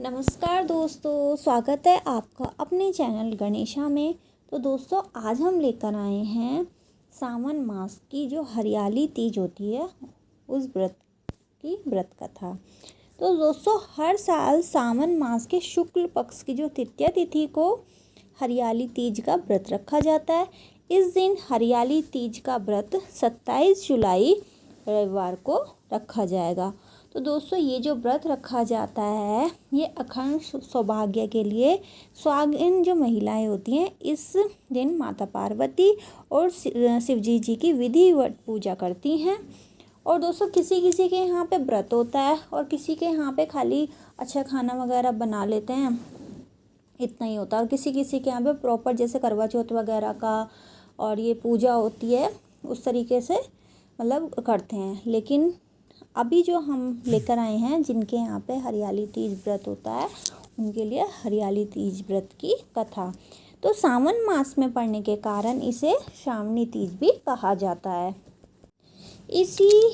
नमस्कार दोस्तों, स्वागत है आपका अपने चैनल गणेशा में। तो दोस्तों, आज हम लेकर आए हैं सावन मास की जो हरियाली तीज होती है उस व्रत कथा। तो दोस्तों, हर साल सावन मास के शुक्ल पक्ष की जो तृतीया तिथि को हरियाली तीज का व्रत रखा जाता है। इस दिन हरियाली तीज का व्रत 27 जुलाई रविवार को रखा जाएगा। तो दोस्तों, ये जो व्रत रखा जाता है ये अखंड सौभाग्य के लिए सुहागिन जो महिलाएं होती हैं इस दिन माता पार्वती और शिवजी जी की विधिवत पूजा करती हैं। और दोस्तों, किसी किसी के यहाँ पे व्रत होता है और किसी के यहाँ पे खाली अच्छा खाना वगैरह बना लेते हैं, इतना ही होता है। और किसी किसी के यहाँ पे प्रॉपर जैसे करवा चौथ वगैरह का और ये पूजा होती है उस तरीके से मतलब करते हैं। लेकिन अभी जो हम लेकर आए हैं जिनके यहाँ पे हरियाली तीज व्रत होता है उनके लिए हरियाली तीज व्रत की कथा। तो सावन मास में पड़ने के कारण इसे श्रावणी तीज भी कहा जाता है। इसे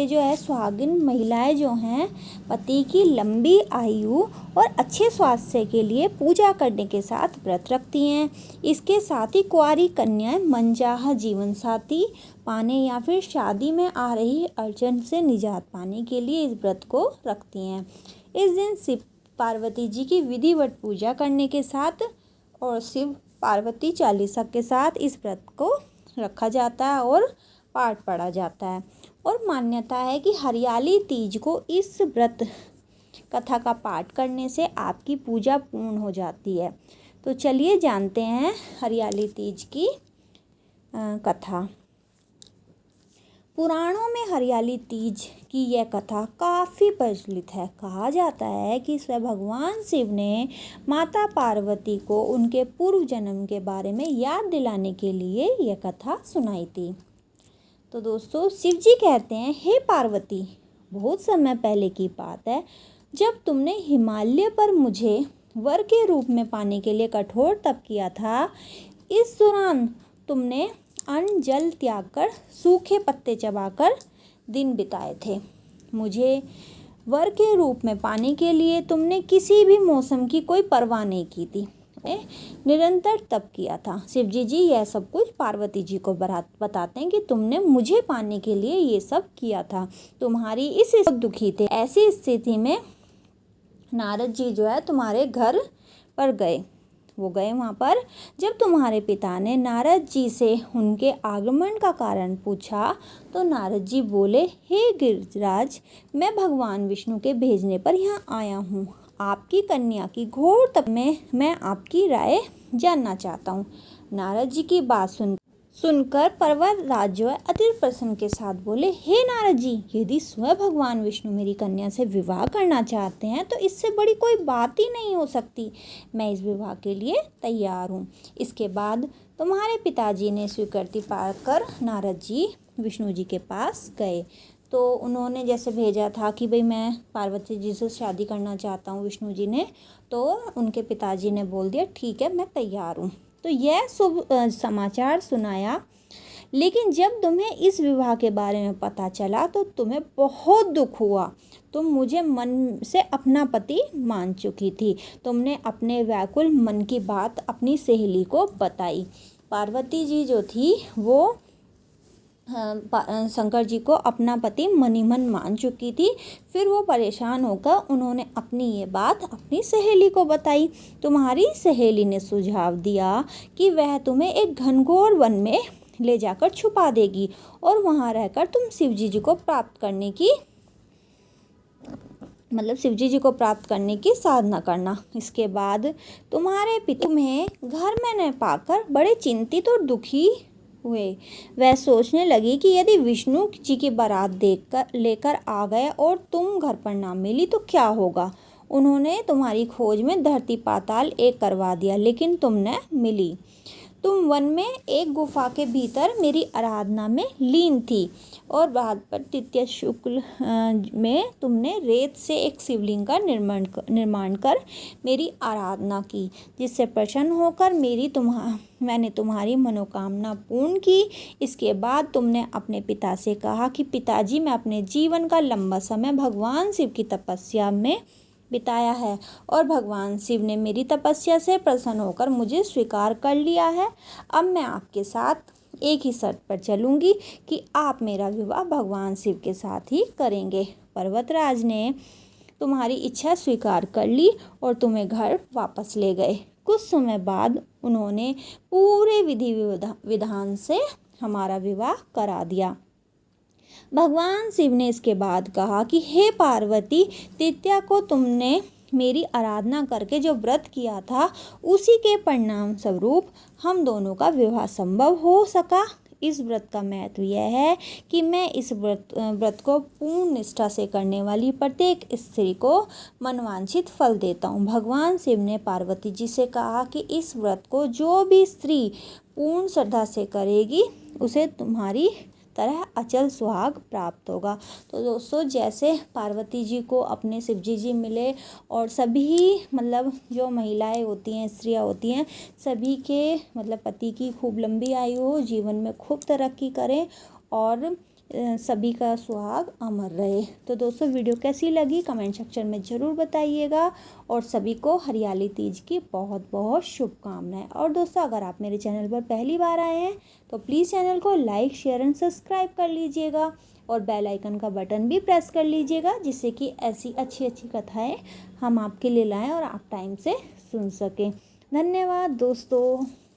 जो है सुहागिन महिलाएं जो हैं पति की लंबी आयु और अच्छे स्वास्थ्य के लिए पूजा करने के साथ व्रत रखती हैं। इसके साथ ही कुंवारी कन्याएं मनचाहा जीवन साथी पाने या फिर शादी में आ रही अड़चन से निजात पाने के लिए इस व्रत को रखती हैं। इस दिन शिव पार्वती जी की विधिवत पूजा करने के साथ और शिव पार्वती चालीसा के साथ इस व्रत को रखा जाता है और पाठ पढ़ा जाता है। और मान्यता है कि हरियाली तीज को इस व्रत कथा का पाठ करने से आपकी पूजा पूर्ण हो जाती है। तो चलिए जानते हैं हरियाली तीज की कथा। पुराणों में हरियाली तीज की यह कथा काफ़ी प्रचलित है। कहा जाता है कि स्वयं भगवान शिव ने माता पार्वती को उनके पूर्व जन्म के बारे में याद दिलाने के लिए यह कथा सुनाई थी। तो दोस्तों, शिव जी कहते हैं, हे पार्वती, बहुत समय पहले की बात है जब तुमने हिमालय पर मुझे वर के रूप में पाने के लिए कठोर तप किया था। इस दौरान तुमने अन्न जल त्याग कर सूखे पत्ते चबाकर दिन बिताए थे। मुझे वर के रूप में पाने के लिए तुमने किसी भी मौसम की कोई परवाह नहीं की थी, निरंतर तप किया था। शिवजी जी यह सब कुछ पार्वती जी को बताते हैं कि तुमने मुझे पाने के लिए ये सब किया था, तुम्हारी इस दुखी थे। ऐसी स्थिति में नारद जी जो है तुम्हारे घर पर गए। वो गए वहाँ पर। जब तुम्हारे पिता ने नारद जी से उनके आगमन का कारण पूछा तो नारद जी बोले, हे गिरिराज, मैं भगवान विष्णु के भेजने पर यहाँ आया हूँ। आपकी कन्या की घोर तप में मैं आपकी राय जानना चाहता हूँ। नारद जी की बात सुनकर पर्वतराज जो है अति प्रसन्न के साथ बोले, हे नारद जी, यदि स्वयं भगवान विष्णु मेरी कन्या से विवाह करना चाहते हैं तो इससे बड़ी कोई बात ही नहीं हो सकती। मैं इस विवाह के लिए तैयार हूँ। इसके बाद तुम्हारे पिताजी ने स्वीकृति पाकर नारद जी विष्णु जी के पास गए। तो उन्होंने जैसे भेजा था कि भाई मैं पार्वती जी से शादी करना चाहता हूँ विष्णु जी ने, तो उनके पिताजी ने बोल दिया, ठीक है, मैं तैयार हूँ। तो यह शुभ समाचार सुनाया। लेकिन जब तुम्हें इस विवाह के बारे में पता चला तो तुम्हें बहुत दुख हुआ। तुम मुझे मन से अपना पति मान चुकी थी। तुमने अपने व्याकुल मन की बात अपनी सहेली को बताई। पार्वती जी जो थी वो शंकर जी को अपना पति मनीमन मान चुकी थी। फिर वो परेशान होकर उन्होंने अपनी ये बात अपनी सहेली को बताई। तुम्हारी सहेली ने सुझाव दिया कि वह तुम्हें एक घनघोर वन में ले जाकर छुपा देगी और वहाँ रहकर तुम शिवजी जी को प्राप्त करने की साधना करना। इसके बाद तुम्हारे पिता तुम्हें घर में न पाकर बड़े चिंतित और दुखी हुए। वह सोचने लगी कि यदि विष्णु जी की बारात लेकर आ गए और तुम घर पर ना मिली तो क्या होगा। उन्होंने तुम्हारी खोज में धरती पाताल एक करवा दिया, लेकिन तुम न मिली। तुम वन में एक गुफा के भीतर मेरी आराधना में लीन थी और बाद पर तृतीया शुक्ल में तुमने रेत से एक शिवलिंग का निर्माण कर मेरी आराधना की, जिससे प्रसन्न होकर मैंने तुम्हारी मनोकामना पूर्ण की। इसके बाद तुमने अपने पिता से कहा कि पिताजी, मैं अपने जीवन का लंबा समय भगवान शिव की तपस्या में बिताया है और भगवान शिव ने मेरी तपस्या से प्रसन्न होकर मुझे स्वीकार कर लिया है। अब मैं आपके साथ एक ही शर्त पर चलूँगी कि आप मेरा विवाह भगवान शिव के साथ ही करेंगे। पर्वतराज ने तुम्हारी इच्छा स्वीकार कर ली और तुम्हें घर वापस ले गए। कुछ समय बाद उन्होंने पूरे विधि विधान से हमारा विवाह करा दिया। भगवान शिव ने इसके बाद कहा कि हे पार्वती, तृतीया को तुमने मेरी आराधना करके जो व्रत किया था उसी के परिणाम स्वरूप हम दोनों का विवाह संभव हो सका। इस व्रत का महत्व यह है कि मैं इस व्रत को पूर्ण निष्ठा से करने वाली प्रत्येक स्त्री को मनवांछित फल देता हूँ। भगवान शिव ने पार्वती जी से कहा कि इस व्रत को जो भी स्त्री पूर्ण श्रद्धा से करेगी उसे तुम्हारी तरह अचल सुहाग प्राप्त होगा। तो दोस्तों, जैसे पार्वती जी को अपने शिव जी मिले और सभी मतलब जो महिलाएं होती हैं, स्त्रियां होती हैं, सभी के मतलब पति की खूब लंबी आयु हो, जीवन में खूब तरक्की करें और सभी का सुहाग अमर रहे। तो दोस्तों, वीडियो कैसी लगी कमेंट सेक्शन में ज़रूर बताइएगा और सभी को हरियाली तीज की बहुत बहुत शुभकामनाएं। और दोस्तों, अगर आप मेरे चैनल पर पहली बार आए हैं तो प्लीज़ चैनल को लाइक शेयर एंड सब्सक्राइब कर लीजिएगा और बेल आइकन का बटन भी प्रेस कर लीजिएगा, जिससे कि ऐसी अच्छी अच्छी कथाएँ हम आपके लिए लाएँ और आप टाइम से सुन सकें। धन्यवाद दोस्तों।